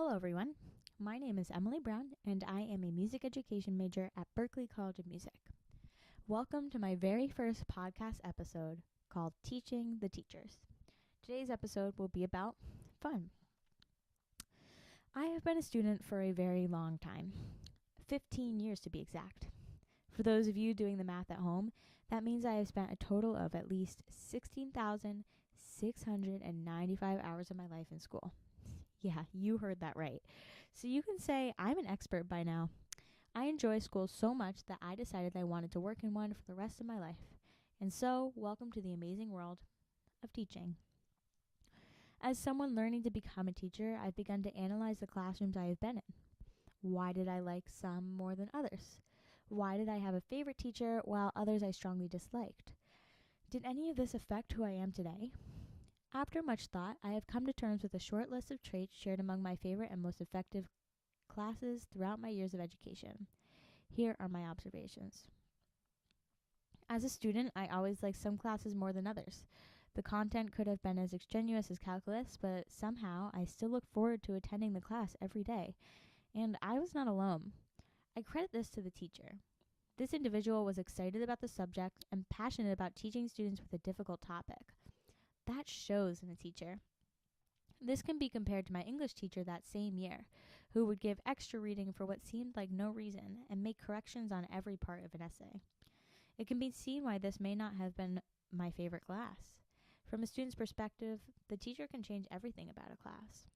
Hello, everyone. My name is Emily Brown, and I am a music education major at Berklee College of Music. Welcome to my very first podcast episode called Teaching the Teachers. Today's episode will be about fun. I have been a student for a very long time, 15 years to be exact. For those of you doing the math at home, that means I have spent a total of at least 16,695 hours of my life in school. Yeah, you heard that right. So you can say I'm an expert by now. I enjoy school so much that I decided I wanted to work in one for the rest of my life. And so, welcome to the amazing world of teaching. As someone learning to become a teacher, I've begun to analyze the classrooms I have been in. Why did I like some more than others? Why did I have a favorite teacher while others I strongly disliked? Did any of this affect who I am today? After much thought, I have come to terms with a short list of traits shared among my favorite and most effective classes throughout my years of education. Here are my observations. As a student, I always liked some classes more than others. The content could have been as extraneous as calculus, but somehow I still looked forward to attending the class every day. And I was not alone. I credit this to the teacher. This individual was excited about the subject and passionate about teaching students with a difficult topic. That shows in a teacher. This can be compared to my English teacher that same year, who would give extra reading for what seemed like no reason and make corrections on every part of an essay. It can be seen why this may not have been my favorite class. From a student's perspective, the teacher can change everything about a class.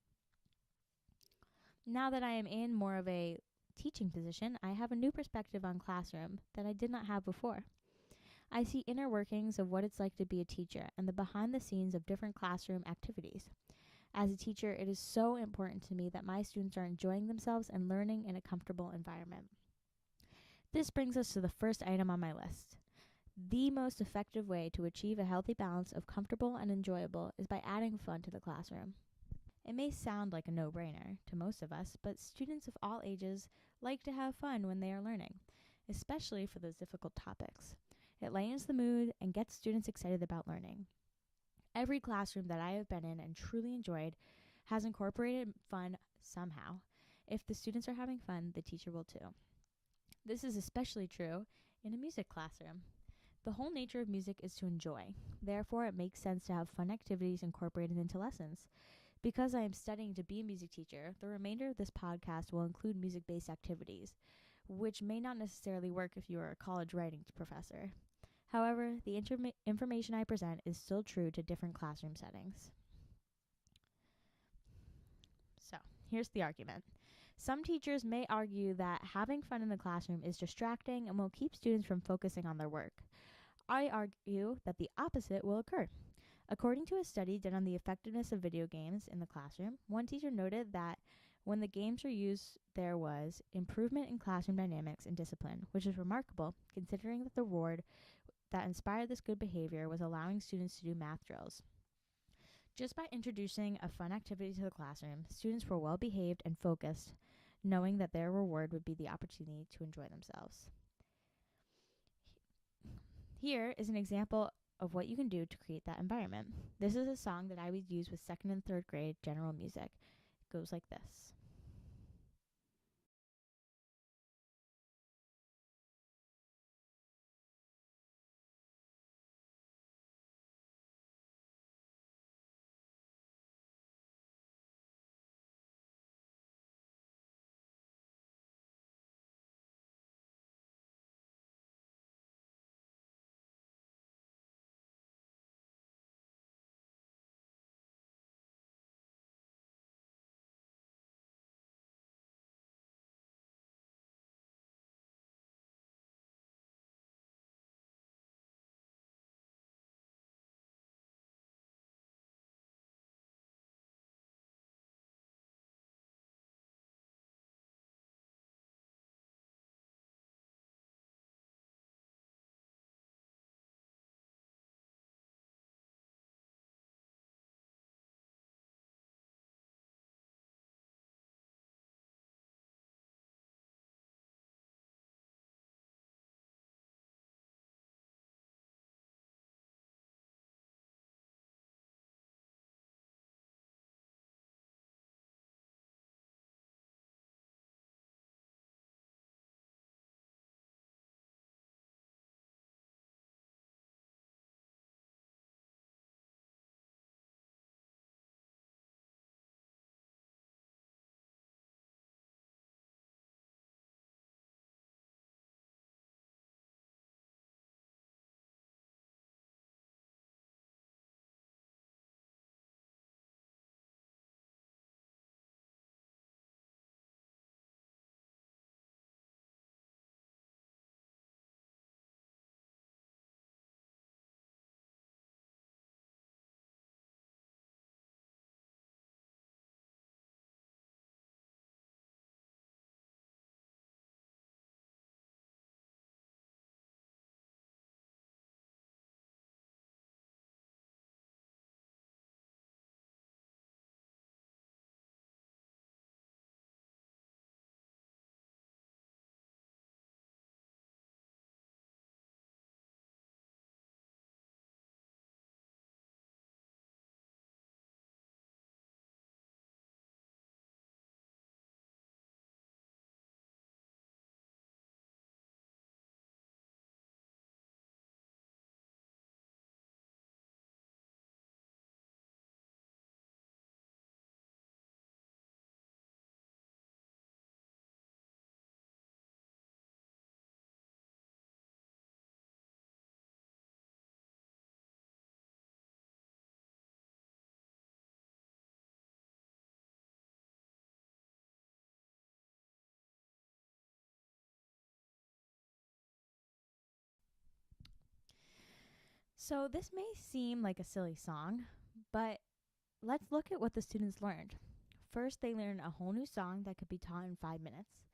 Now that I am in more of a teaching position, I have a new perspective on classroom that I did not have before. I see inner workings of what it's like to be a teacher and the behind the scenes of different classroom activities. As a teacher, it is so important to me that my students are enjoying themselves and learning in a comfortable environment. This brings us to the first item on my list. The most effective way to achieve a healthy balance of comfortable and enjoyable is by adding fun to the classroom. It may sound like a no-brainer to most of us, but students of all ages like to have fun when they are learning, especially for those difficult topics. It lightens the mood and gets students excited about learning. Every classroom that I have been in and truly enjoyed has incorporated fun somehow. If the students are having fun, the teacher will too. This is especially true in a music classroom. The whole nature of music is to enjoy. Therefore, it makes sense to have fun activities incorporated into lessons. Because I am studying to be a music teacher, the remainder of this podcast will include music-based activities, which may not necessarily work if you are a college writing professor. However, the information I present is still true to different classroom settings. So, here's the argument. Some teachers may argue that having fun in the classroom is distracting and will keep students from focusing on their work. I argue that the opposite will occur. According to a study done on the effectiveness of video games in the classroom, one teacher noted that when the games were used, there was improvement in classroom dynamics and discipline, which is remarkable considering that the reward that inspired this good behavior was allowing students to do math drills. Just by introducing a fun activity to the classroom, students were well behaved and focused, knowing that their reward would be the opportunity to enjoy themselves. Here is an example of what you can do to create that environment. This is a song that I would use with 2nd and 3rd grade general music. It goes like this. So, this may seem like a silly song, but let's look at what the students learned. First, they learn a whole new song that could be taught in 5 minutes.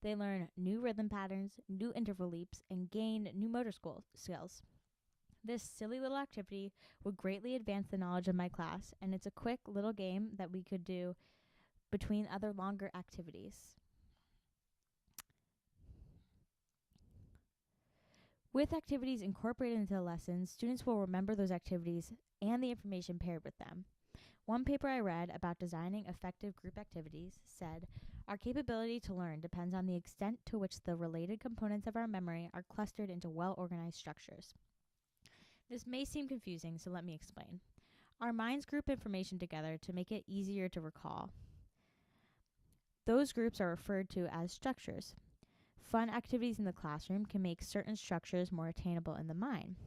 They learn new rhythm patterns, new interval leaps, and gain new motor skills. This silly little activity would greatly advance the knowledge of my class, and it's a quick little game that we could do between other longer activities. With activities incorporated into the lessons, students will remember those activities and the information paired with them. One paper I read about designing effective group activities said, "Our capability to learn depends on the extent to which the related components of our memory are clustered into well-organized structures." This may seem confusing, so let me explain. Our minds group information together to make it easier to recall. Those groups are referred to as structures. Fun activities in the classroom can make certain structures more attainable in the mind.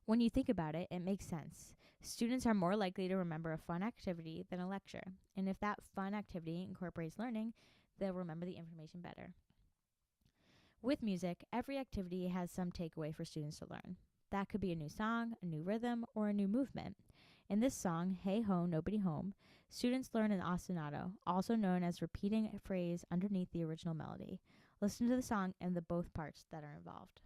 When you think about it, it makes sense. Students are more likely to remember a fun activity than a lecture, and if that fun activity incorporates learning, they'll remember the information better. With music, every activity has some takeaway for students to learn. That could be a new song, a new rhythm, or a new movement. In this song, Hey Ho, Nobody Home, students learn an ostinato, also known as repeating a phrase underneath the original melody. Listen to the song and the both parts that are involved.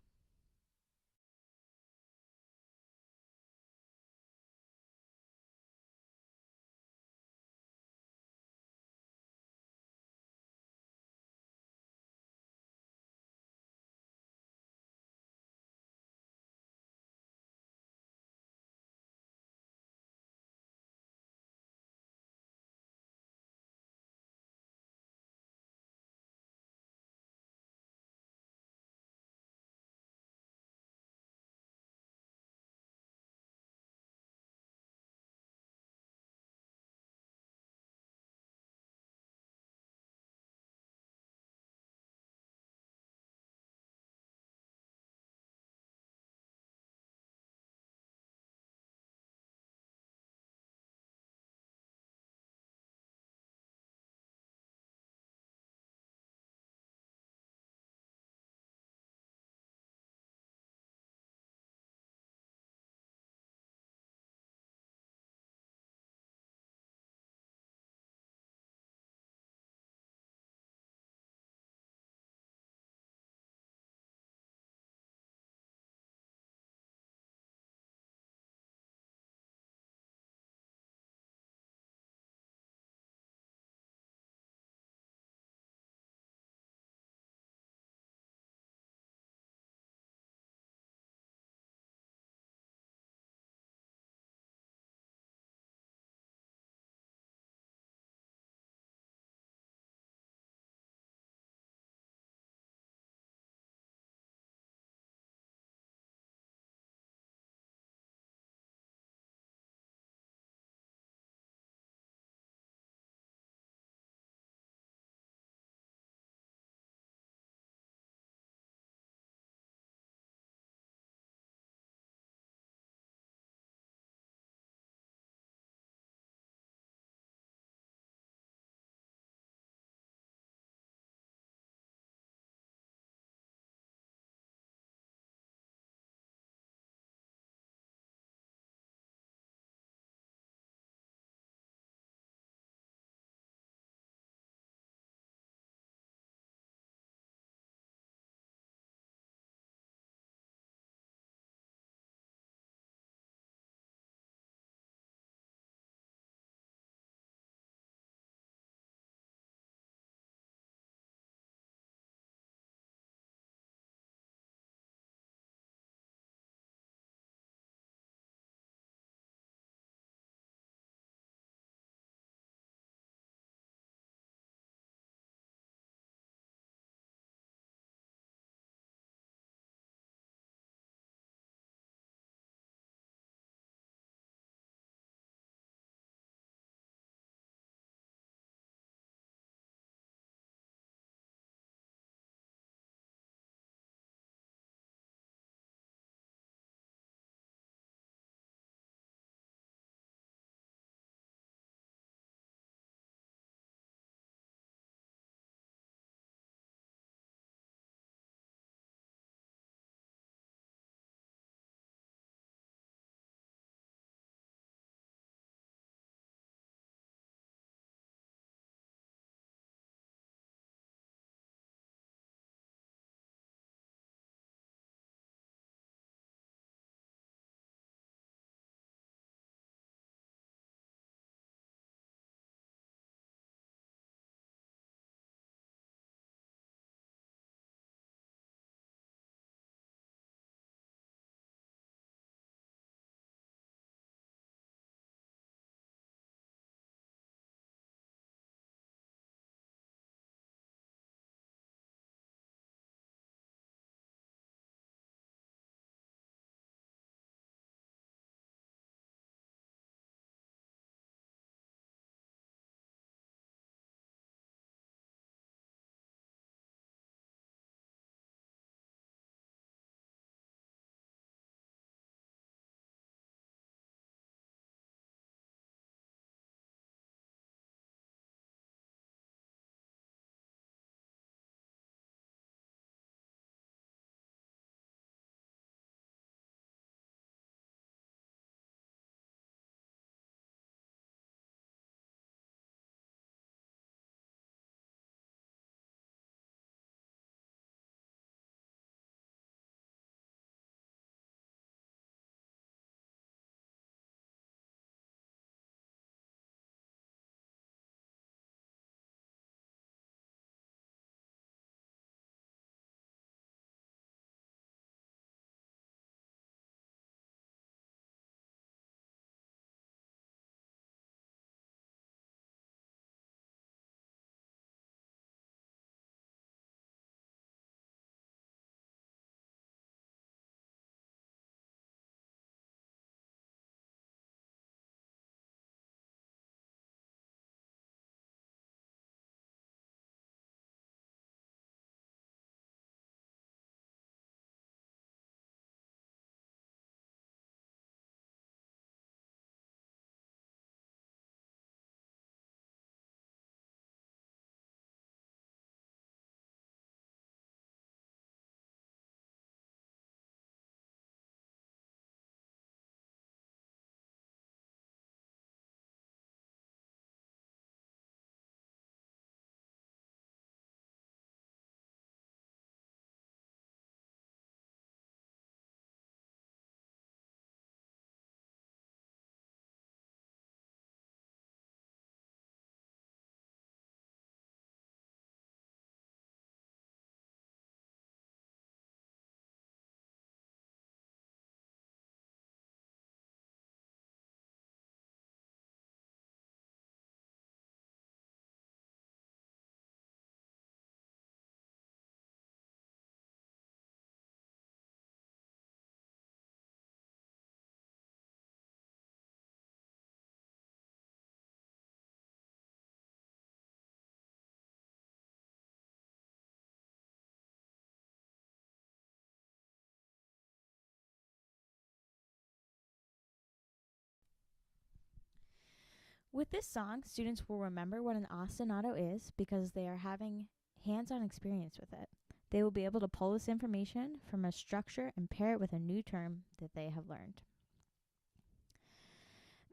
With this song, students will remember what an ostinato is because they are having hands-on experience with it. They will be able to pull this information from a structure and pair it with a new term that they have learned.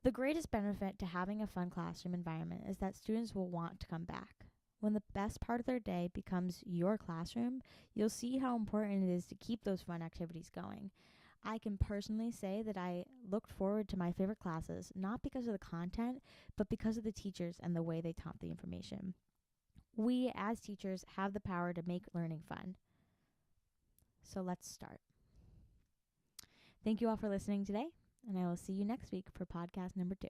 The greatest benefit to having a fun classroom environment is that students will want to come back. When the best part of their day becomes your classroom, you'll see how important it is to keep those fun activities going. I can personally say that I looked forward to my favorite classes, not because of the content, but because of the teachers and the way they taught the information. We, as teachers, have the power to make learning fun. So let's start. Thank you all for listening today, and I will see you next week for podcast number 2.